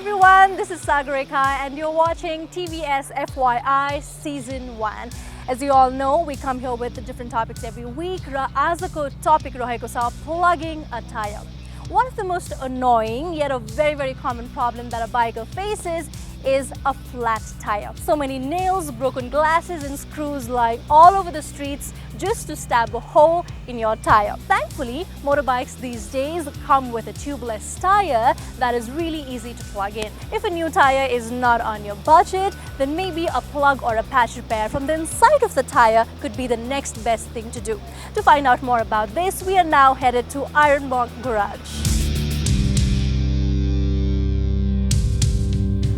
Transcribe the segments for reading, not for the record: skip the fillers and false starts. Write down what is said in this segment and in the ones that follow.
everyone, this is Sagarika and you're watching TVS FYI Season 1. As you all know, we come here with different topics every week. Ra azako topic raheko cha plugging a tire. One of the most annoying yet a very common problem that a biker faces is a flat tire. So many nails, broken glasses and screws lying all over the streets just to stab a hole in your tire. Thankfully, motorbikes these days come with a tubeless tire that is really easy to plug in. If a new tire is not on your budget, then maybe a plug or a patch repair from the inside of the tire could be the next best thing to do. To find out more about this, we are now headed to Iron Monk Garage.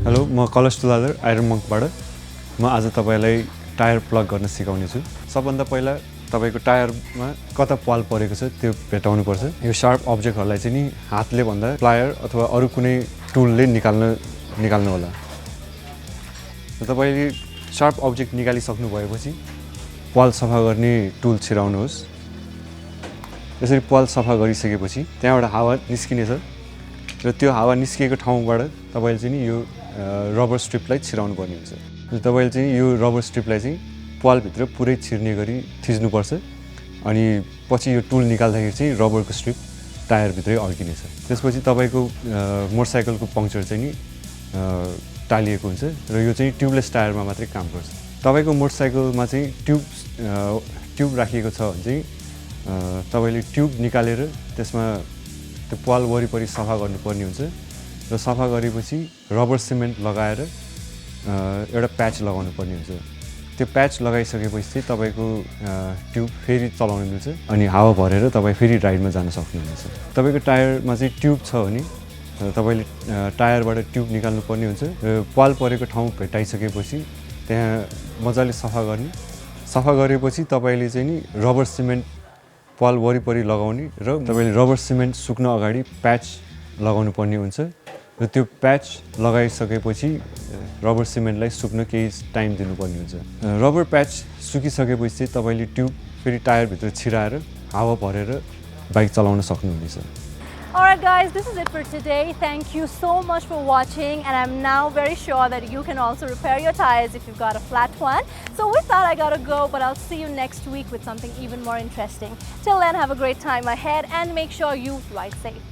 Hello, म कलश Tuladhar iron मङ्कबाट म आज तपाईलाई tyre plug गर्न सिकाउने छु। सबभन्दा पहिला तपाईको टायरमा कता पाल परेको छ त्यो भेटाउनु पर्छ। यो शार्प अब्जेक्टहरुलाई चाहिँ नि हातले भन्दा प्लायर अथवा अरु कुनै टुलले निकाल्नु होला। तपाईले शार्प अब्जेक्ट निकालिसक्नु भएपछि पाल सफा गर्ने टुल छिराउनुहोस्। यसरी पाल सफा गरिसकेपछि त्यहाँबाट हावा निस्किनेछ र त्यो हावा निस्किएको ठाउँबाट तपाईले चाहिँ नि यो रबर स्ट्रिपलाई छिराउनु पर्ने हुन्छ। तपाईले चाहिँ यो रबर स्ट्रिपलाई चाहिँ पाल भित्र पुरै छिर्ने गरी थिच्नुपर्छ अनि पछि यो टुल निकाल्दाखेरि चाहिँ रबरको स्ट्रिप टायर भित्रै अड्किनेछ। त्यसपछि तपाईको मोटरसाइकलको पङ्क्चर चाहिँ नि टालिएको हुन्छ र यो चाहिँ ट्युबलेस टायरमा मात्रै काम गर्छ। तपाईको मोटरसाइकलमा चाहिँ ट्युब राखिएको छ भने चाहिँ तपाईले ट्युब निकालेर त्यसमा त्यो पाल वरिपरि सफा गर्नुपर्ने हुन्छ र सफा गरेपछि रबर सिमेन्ट लगाएर एउटा प्याच लगाउनु पर्ने हुन्छ। त्यो प्याच लगाइसकेपछि चाहिँ तपाईको ट्युब फेरि चलाउन मिल्छ अनि हावा भरेर तपाई फेरि राइडमा जान सक्नुहुन्छ। तपाईको टायरमा चाहिँ ट्युब छ भने तपाईले टायरबाट ट्युब निकाल्नु पर्ने हुन्छ र पाल परेको ठाउँ भेटाइसकेपछि त्यहाँ मजाले सफा गर्ने। सफा गरेपछि तपाईले चाहिँ नि रबर सिमेन्ट पाल वरिपरि लगाउने र तपाईले रबर सिमेन्ट सुक्न अगाडि प्याच लगाउनु पर्ने हुन्छ र त्यो प्याच लगाइसकेपछि रबर सिमेन्टलाई सुक्न केही टाइम दिनुपर्ने हुन्छ। रबर प्याच सुकिसकेपछि चाहिँ तपाईले ट्युब फेरि टायर भित्र छिराएर हावा भरेर बाइक चलाउन सक्नुहुनेछ। Alright guys, this is it for today. Thank you so much for watching and I'm now very sure that you can also repair your tires if you've got a flat one. So with that I gotta go, but I'll see you next week with something even more interesting. Till then, have a great time ahead and make sure you ride safe.